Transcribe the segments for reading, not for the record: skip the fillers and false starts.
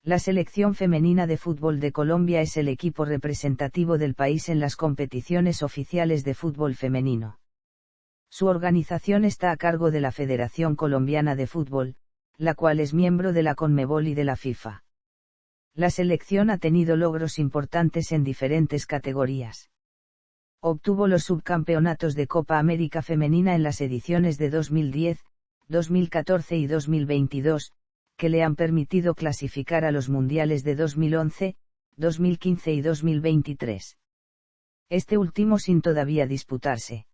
La selección femenina de fútbol de Colombia es el equipo representativo del país en las competiciones oficiales de fútbol femenino. Su organización está a cargo de la Federación Colombiana de Fútbol, la cual es miembro de la Conmebol y de la FIFA. La selección ha tenido logros importantes en diferentes categorías. Obtuvo los subcampeonatos de Copa América Femenina en las ediciones de 2010, 2014 y 2022, que le han permitido clasificar a los mundiales de 2011, 2015 y 2023. Este último sin todavía disputarse.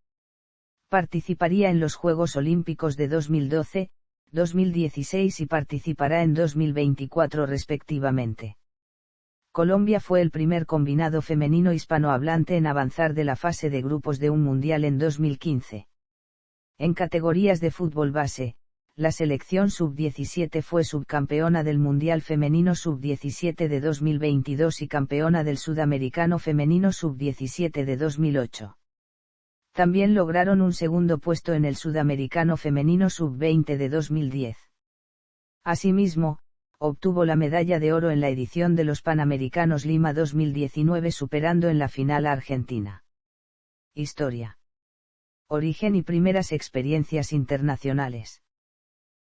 Participaría en los Juegos Olímpicos de 2012, 2016 y participará en 2024 respectivamente. Colombia fue el primer combinado femenino hispanohablante en avanzar de la fase de grupos de un mundial en 2015. En categorías de fútbol base, la selección sub-17 fue subcampeona del Mundial Femenino Sub-17 de 2022 y campeona del Sudamericano Femenino Sub-17 de 2008. También lograron un segundo puesto en el Sudamericano Femenino Sub-20 de 2010. Asimismo, obtuvo la medalla de oro en la edición de los Panamericanos Lima 2019 superando en la final a Argentina. Historia. Origen y primeras experiencias internacionales.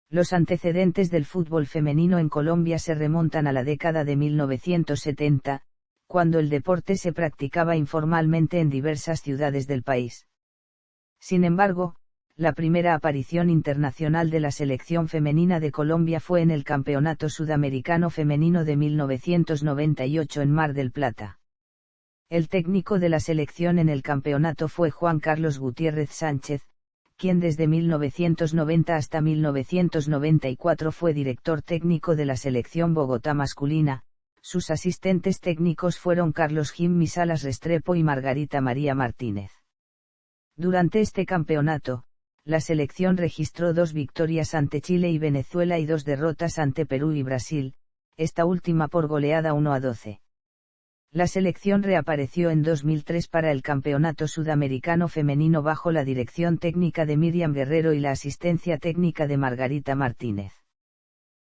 Los antecedentes del fútbol femenino en Colombia se remontan a la década de 1970, cuando el deporte se practicaba informalmente en diversas ciudades del país. Sin embargo, la primera aparición internacional de la selección femenina de Colombia fue en el Campeonato Sudamericano Femenino de 1998 en Mar del Plata. El técnico de la selección en el campeonato fue Juan Carlos Gutiérrez Sánchez, quien desde 1990 hasta 1994 fue director técnico de la selección Bogotá masculina. Sus asistentes técnicos fueron Carlos Jimmy Salas Restrepo y Margarita María Martínez. Durante este campeonato, la selección registró 2 victorias ante Chile y Venezuela y 2 derrotas ante Perú y Brasil, esta última por goleada 1-12. La selección reapareció en 2003 para el Campeonato Sudamericano Femenino bajo la dirección técnica de Miriam Guerrero y la asistencia técnica de Margarita Martínez.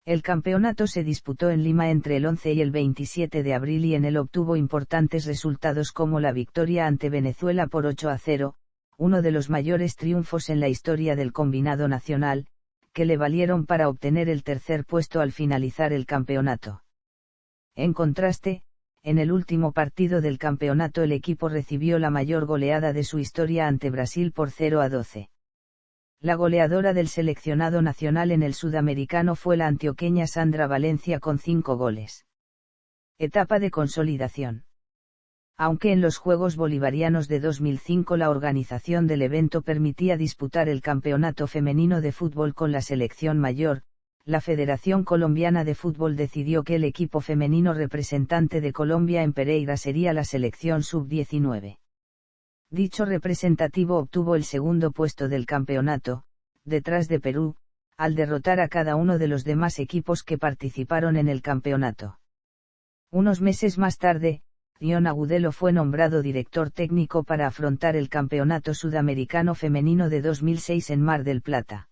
El campeonato se disputó en Lima entre el 11 y el 27 de abril y en él obtuvo importantes resultados como la victoria ante Venezuela por 8-0, uno de los mayores triunfos en la historia del combinado nacional, que le valieron para obtener el tercer puesto al finalizar el campeonato. En contraste, en el último partido del campeonato el equipo recibió la mayor goleada de su historia ante Brasil por 0-12. La goleadora del seleccionado nacional en el sudamericano fue la antioqueña Sandra Valencia con 5 goles. Etapa de consolidación. Aunque en los Juegos Bolivarianos de 2005 la organización del evento permitía disputar el campeonato femenino de fútbol con la selección mayor, la Federación Colombiana de Fútbol decidió que el equipo femenino representante de Colombia en Pereira sería la selección sub-19. Dicho representativo obtuvo el segundo puesto del campeonato, detrás de Perú, al derrotar a cada uno de los demás equipos que participaron en el campeonato. Unos meses más tarde, Ion Agudelo fue nombrado director técnico para afrontar el Campeonato Sudamericano Femenino de 2006 en Mar del Plata.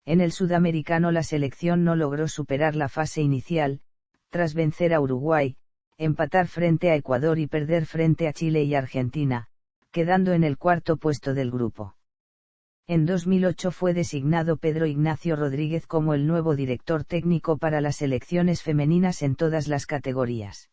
En el Sudamericano la selección no logró superar la fase inicial, tras vencer a Uruguay, empatar frente a Ecuador y perder frente a Chile y Argentina, quedando en el cuarto puesto del grupo. En 2008 fue designado Pedro Ignacio Rodríguez como el nuevo director técnico para las selecciones femeninas en todas las categorías.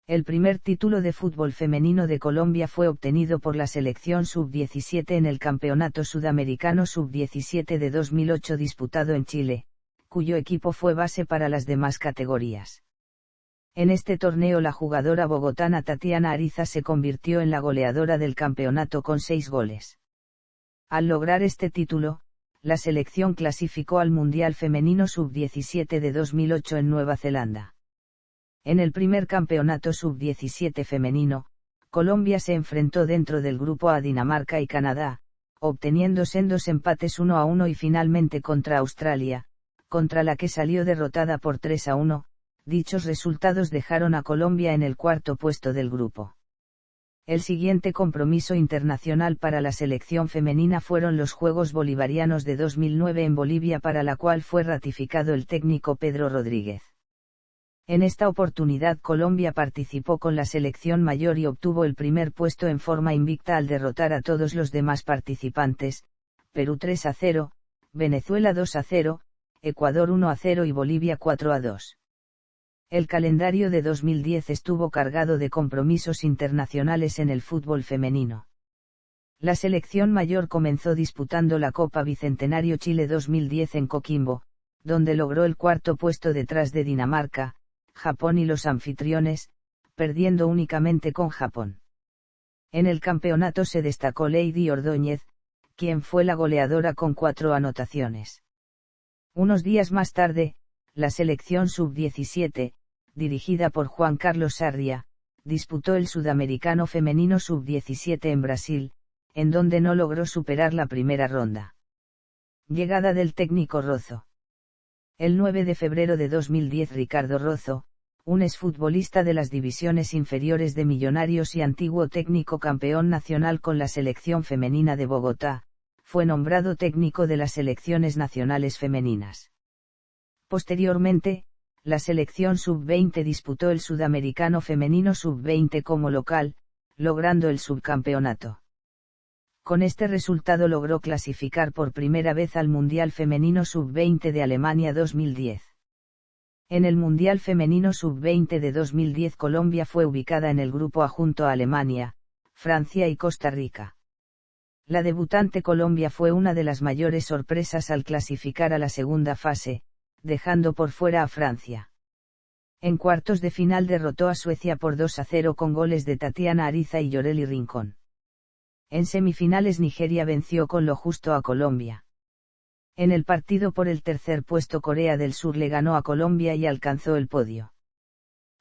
El primer título de fútbol femenino de Colombia fue obtenido por la selección sub-17 en el Campeonato Sudamericano sub-17 de 2008 disputado en Chile, cuyo equipo fue base para las demás categorías. En este torneo la jugadora bogotana Tatiana Ariza se convirtió en la goleadora del campeonato con 6 goles. Al lograr este título, la selección clasificó al Mundial Femenino Sub-17 de 2008 en Nueva Zelanda. En el primer campeonato sub-17 femenino, Colombia se enfrentó dentro del grupo a Dinamarca y Canadá, obteniendo sendos empates 1-1 y finalmente contra Australia, contra la que salió derrotada por 3-1, dichos resultados dejaron a Colombia en el cuarto puesto del grupo. El siguiente compromiso internacional para la selección femenina fueron los Juegos Bolivarianos de 2009 en Bolivia para la cual fue ratificado el técnico Pedro Rodríguez. En esta oportunidad Colombia participó con la selección mayor y obtuvo el primer puesto en forma invicta al derrotar a todos los demás participantes, Perú 3-0, Venezuela 2-0, Ecuador 1-0 y Bolivia 4-2. El calendario de 2010 estuvo cargado de compromisos internacionales en el fútbol femenino. La selección mayor comenzó disputando la Copa Bicentenario Chile 2010 en Coquimbo, donde logró el cuarto puesto detrás de Dinamarca, Japón y los anfitriones, perdiendo únicamente con Japón. En el campeonato se destacó Lady Ordóñez, quien fue la goleadora con 4 anotaciones. Unos días más tarde, la selección sub-17, dirigida por Juan Carlos Sarria, disputó el Sudamericano Femenino sub-17 en Brasil, en donde no logró superar la primera ronda. Llegada del técnico Rozo. El 9 de febrero de 2010 Ricardo Rozo, un exfutbolista de las divisiones inferiores de Millonarios y antiguo técnico campeón nacional con la selección femenina de Bogotá, fue nombrado técnico de las selecciones nacionales femeninas. Posteriormente, la selección sub-20 disputó el Sudamericano Femenino sub-20 como local, logrando el subcampeonato. Con este resultado logró clasificar por primera vez al Mundial Femenino Sub-20 de Alemania 2010. En el Mundial Femenino Sub-20 de 2010 Colombia fue ubicada en el grupo A junto a Alemania, Francia y Costa Rica. La debutante Colombia fue una de las mayores sorpresas al clasificar a la segunda fase, dejando por fuera a Francia. En cuartos de final derrotó a Suecia por 2-0 con goles de Tatiana Ariza y Yoreli Rincón. En semifinales Nigeria venció con lo justo a Colombia. En el partido por el tercer puesto Corea del Sur le ganó a Colombia y alcanzó el podio.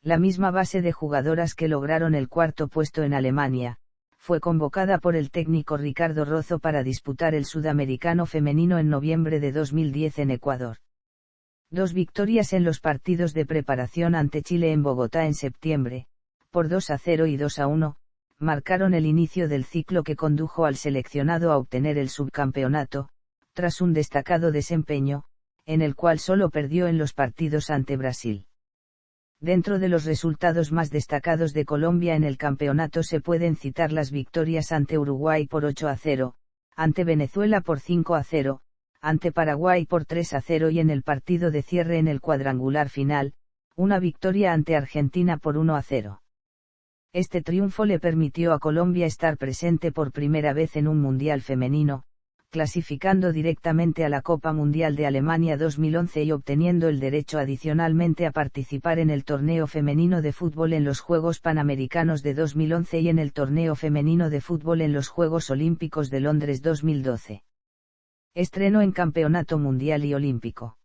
La misma base de jugadoras que lograron el cuarto puesto en Alemania, fue convocada por el técnico Ricardo Rozo para disputar el Sudamericano Femenino en noviembre de 2010 en Ecuador. 2 victorias en los partidos de preparación ante Chile en Bogotá en septiembre, por 2-0 y 2-1, marcaron el inicio del ciclo que condujo al seleccionado a obtener el subcampeonato, tras un destacado desempeño, en el cual solo perdió en los partidos ante Brasil. Dentro de los resultados más destacados de Colombia en el campeonato se pueden citar las victorias ante Uruguay por 8-0, ante Venezuela por 5-0, ante Paraguay por 3-0 y en el partido de cierre en el cuadrangular final, una victoria ante Argentina por 1-0. Este triunfo le permitió a Colombia estar presente por primera vez en un Mundial femenino, clasificando directamente a la Copa Mundial de Alemania 2011 y obteniendo el derecho adicionalmente a participar en el torneo femenino de fútbol en los Juegos Panamericanos de 2011 y en el torneo femenino de fútbol en los Juegos Olímpicos de Londres 2012. Estreno en Campeonato Mundial y Olímpico.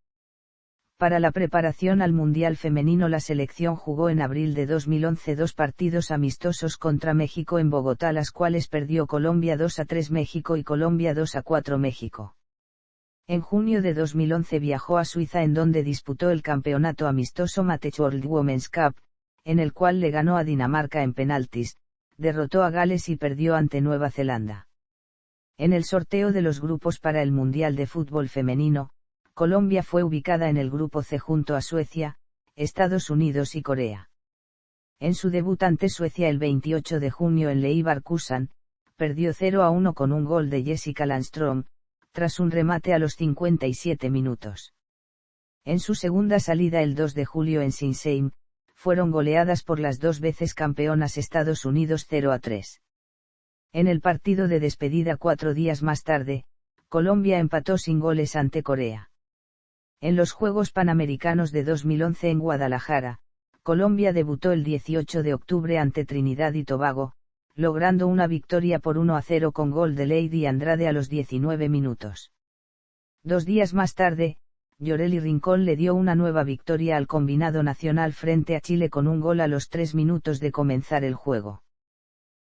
Para la preparación al Mundial Femenino la selección jugó en abril de 2011 2 partidos amistosos contra México en Bogotá, las cuales perdió Colombia 2-3 México y Colombia 2-4 México. En junio de 2011 viajó a Suiza en donde disputó el campeonato amistoso Match World Women's Cup, en el cual le ganó a Dinamarca en penaltis, derrotó a Gales y perdió ante Nueva Zelanda. En el sorteo de los grupos para el Mundial de Fútbol Femenino, Colombia fue ubicada en el grupo C junto a Suecia, Estados Unidos y Corea. En su debut ante Suecia el 28 de junio en Leverkusen, perdió 0-1 con un gol de Jessica Landström, tras un remate a los 57 minutos. En su segunda salida el 2 de julio en Sinsheim, fueron goleadas por las 2 veces campeonas Estados Unidos 0-3. En el partido de despedida 4 días más tarde, Colombia empató sin goles ante Corea. En los Juegos Panamericanos de 2011 en Guadalajara, Colombia debutó el 18 de octubre ante Trinidad y Tobago, logrando una victoria por 1-0 con gol de Lady Andrade a los 19 minutos. 2 días más tarde, Yoreli Rincón le dio una nueva victoria al combinado nacional frente a Chile con un gol a los 3 minutos de comenzar el juego.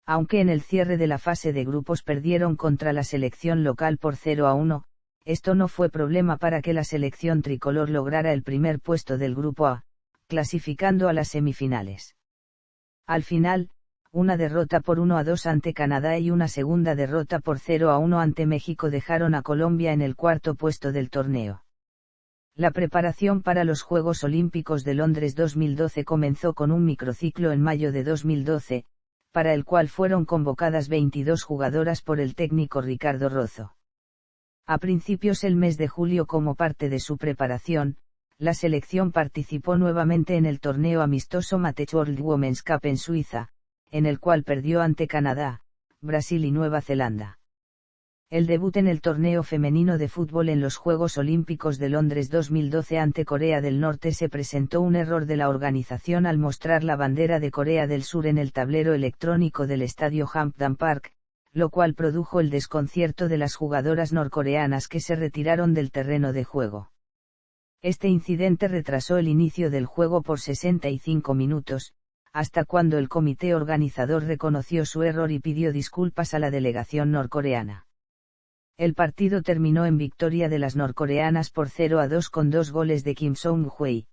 Aunque en el cierre de la fase de grupos perdieron contra la selección local por 0-1, esto no fue problema para que la selección tricolor lograra el primer puesto del grupo A, clasificando a las semifinales. Al final, una derrota por 1-2 ante Canadá y una segunda derrota por 0-1 ante México dejaron a Colombia en el cuarto puesto del torneo. La preparación para los Juegos Olímpicos de Londres 2012 comenzó con un microciclo en mayo de 2012, para el cual fueron convocadas 22 jugadoras por el técnico Ricardo Rozo. A principios del mes de julio, como parte de su preparación, la selección participó nuevamente en el torneo amistoso Match World Women's Cup en Suiza, en el cual perdió ante Canadá, Brasil y Nueva Zelanda. El debut en el torneo femenino de fútbol en los Juegos Olímpicos de Londres 2012 ante Corea del Norte se presentó un error de la organización al mostrar la bandera de Corea del Sur en el tablero electrónico del estadio Hampden Park, lo cual produjo el desconcierto de las jugadoras norcoreanas que se retiraron del terreno de juego. Este incidente retrasó el inicio del juego por 65 minutos, hasta cuando el comité organizador reconoció su error y pidió disculpas a la delegación norcoreana. El partido terminó en victoria de las norcoreanas por 0-2 con 2 goles de Kim Song-hwei.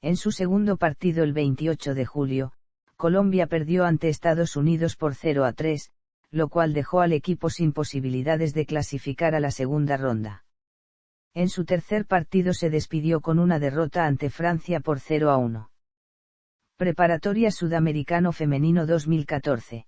En su segundo partido el 28 de julio, Colombia perdió ante Estados Unidos por 0-3, lo cual dejó al equipo sin posibilidades de clasificar a la segunda ronda. En su tercer partido se despidió con una derrota ante Francia por 0-1. Preparatoria Sudamericano Femenino 2014.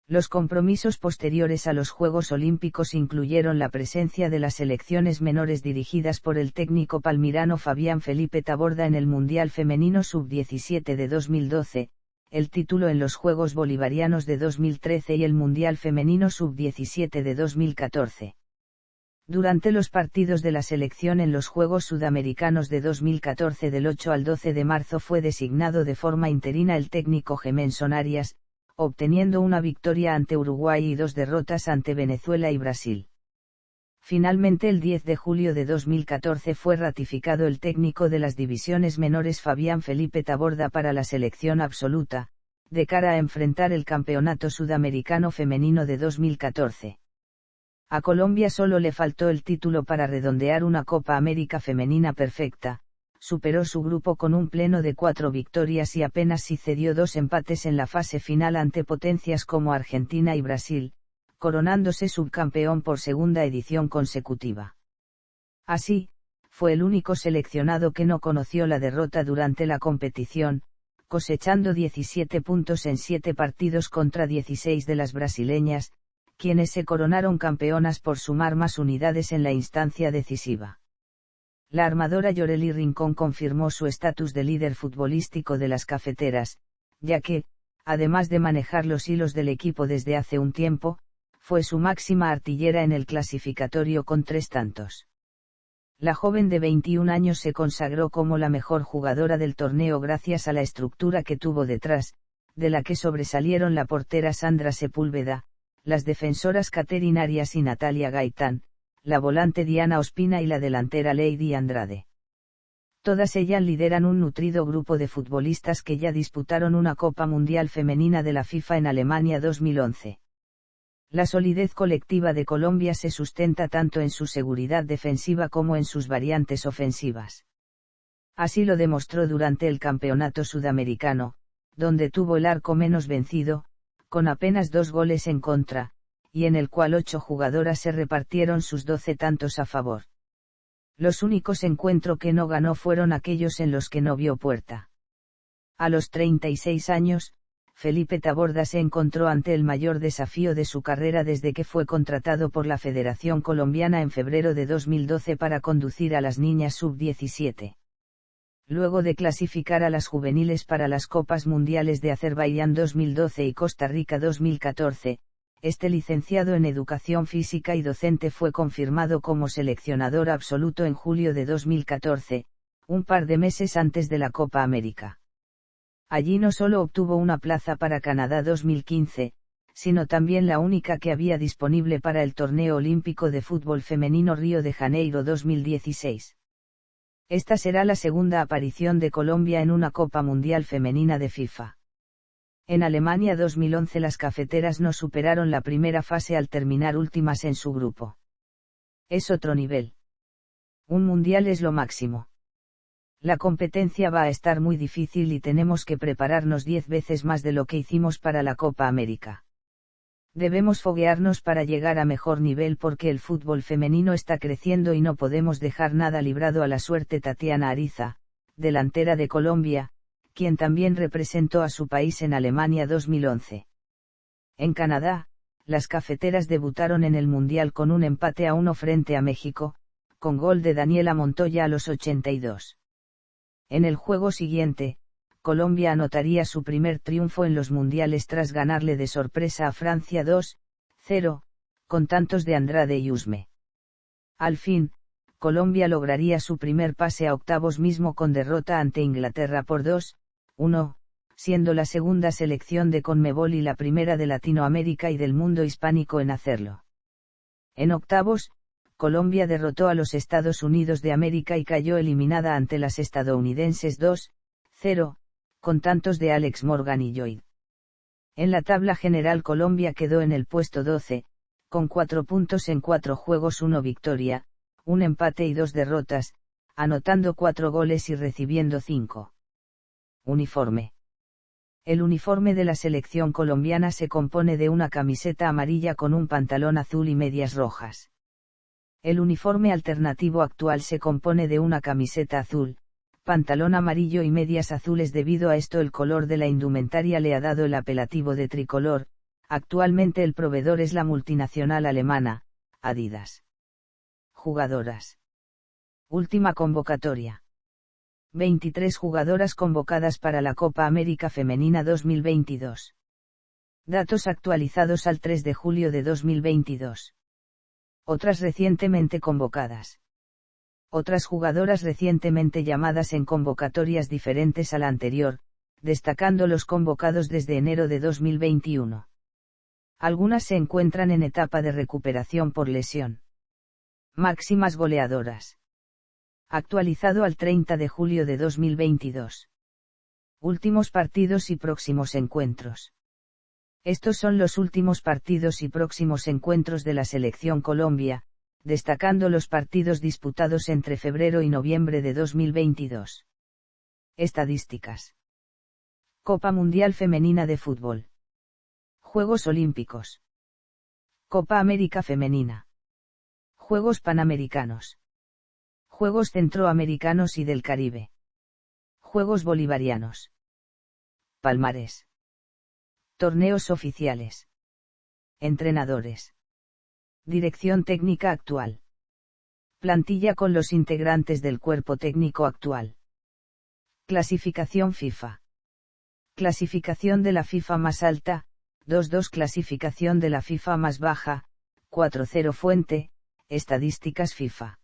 Los compromisos posteriores a los Juegos Olímpicos incluyeron la presencia de las selecciones menores dirigidas por el técnico palmirano Fabián Felipe Taborda en el Mundial Femenino Sub-17 de 2012, el título en los Juegos Bolivarianos de 2013 y el Mundial Femenino Sub-17 de 2014. Durante los partidos de la selección en los Juegos Sudamericanos de 2014 del 8 al 12 de marzo fue designado de forma interina el técnico Gemenson Arias, obteniendo una victoria ante Uruguay y 2 derrotas ante Venezuela y Brasil. Finalmente el 10 de julio de 2014 fue ratificado el técnico de las divisiones menores Fabián Felipe Taborda para la selección absoluta, de cara a enfrentar el Campeonato Sudamericano Femenino de 2014. A Colombia solo le faltó el título para redondear una Copa América femenina perfecta, superó su grupo con un pleno de 4 victorias y apenas si cedió 2 empates en la fase final ante potencias como Argentina y Brasil, coronándose subcampeón por segunda edición consecutiva. Así, fue el único seleccionado que no conoció la derrota durante la competición, cosechando 17 puntos en 7 partidos contra 16 de las brasileñas, quienes se coronaron campeonas por sumar más unidades en la instancia decisiva. La armadora Yoreli Rincón confirmó su estatus de líder futbolístico de las cafeteras, ya que, además de manejar los hilos del equipo desde hace un tiempo, fue su máxima artillera en el clasificatorio con 3 tantos. La joven de 21 años se consagró como la mejor jugadora del torneo gracias a la estructura que tuvo detrás, de la que sobresalieron la portera Sandra Sepúlveda, las defensoras Catherine Arias y Natalia Gaitán, la volante Diana Ospina y la delantera Lady Andrade. Todas ellas lideran un nutrido grupo de futbolistas que ya disputaron una Copa Mundial Femenina de la FIFA en Alemania 2011. La solidez colectiva de Colombia se sustenta tanto en su seguridad defensiva como en sus variantes ofensivas. Así lo demostró durante el Campeonato Sudamericano, donde tuvo el arco menos vencido, con apenas 2 goles en contra, y en el cual 8 jugadoras se repartieron sus 12 tantos a favor. Los únicos encuentros que no ganó fueron aquellos en los que no vio puerta. A los 36 años, Felipe Taborda se encontró ante el mayor desafío de su carrera desde que fue contratado por la Federación Colombiana en febrero de 2012 para conducir a las niñas sub-17. Luego de clasificar a las juveniles para las Copas Mundiales de Azerbaiyán 2012 y Costa Rica 2014, este licenciado en Educación Física y docente fue confirmado como seleccionador absoluto en julio de 2014, un par de meses antes de la Copa América. Allí no solo obtuvo una plaza para Canadá 2015, sino también la única que había disponible para el Torneo Olímpico de Fútbol Femenino Río de Janeiro 2016. Esta será la segunda aparición de Colombia en una Copa Mundial Femenina de FIFA. En Alemania 2011 las cafeteras no superaron la primera fase al terminar últimas en su grupo. Es otro nivel. Un mundial es lo máximo. La competencia va a estar muy difícil y tenemos que prepararnos 10 veces más de lo que hicimos para la Copa América. Debemos foguearnos para llegar a mejor nivel porque el fútbol femenino está creciendo y no podemos dejar nada librado a la suerte. Tatiana Ariza, delantera de Colombia, quien también representó a su país en Alemania 2011. En Canadá, las cafeteras debutaron en el Mundial con un empate a 1 frente a México, con gol de Daniela Montoya a los 82. En el juego siguiente, Colombia anotaría su primer triunfo en los mundiales tras ganarle de sorpresa a Francia 2-0, con tantos de Andrade y Usme. Al fin, Colombia lograría su primer pase a octavos mismo con derrota ante Inglaterra por 2-1, siendo la segunda selección de Conmebol y la primera de Latinoamérica y del mundo hispánico en hacerlo. En octavos, Colombia derrotó a los Estados Unidos de América y cayó eliminada ante las estadounidenses 2-0, con tantos de Alex Morgan y Lloyd. En la tabla general Colombia quedó en el puesto 12, con 4 puntos en 4 juegos, 1 victoria, 1 empate y 2 derrotas, anotando 4 goles y recibiendo 5. Uniforme. El uniforme de la selección colombiana se compone de una camiseta amarilla con un pantalón azul y medias rojas. El uniforme alternativo actual se compone de una camiseta azul, pantalón amarillo y medias azules. Debido a esto el color de la indumentaria le ha dado el apelativo de tricolor. Actualmente el proveedor es la multinacional alemana, Adidas. Jugadoras. Última convocatoria. 23 jugadoras convocadas para la Copa América Femenina 2022. Datos actualizados al 3 de julio de 2022. Otras recientemente convocadas. Otras jugadoras recientemente llamadas en convocatorias diferentes a la anterior, destacando los convocados desde enero de 2021. Algunas se encuentran en etapa de recuperación por lesión. Máximas goleadoras. Actualizado al 30 de julio de 2022. Últimos partidos y próximos encuentros. Estos son los últimos partidos y próximos encuentros de la Selección Colombia, destacando los partidos disputados entre febrero y noviembre de 2022. Estadísticas. Copa Mundial Femenina de Fútbol. Juegos Olímpicos. Copa América Femenina. Juegos Panamericanos. Juegos Centroamericanos y del Caribe. Juegos Bolivarianos. Palmarés. Torneos oficiales. Entrenadores. Dirección técnica actual. Plantilla con los integrantes del cuerpo técnico actual. Clasificación FIFA. Clasificación de la FIFA más alta, 2-2. Clasificación de la FIFA más baja, 4-0. Fuente, Estadísticas FIFA.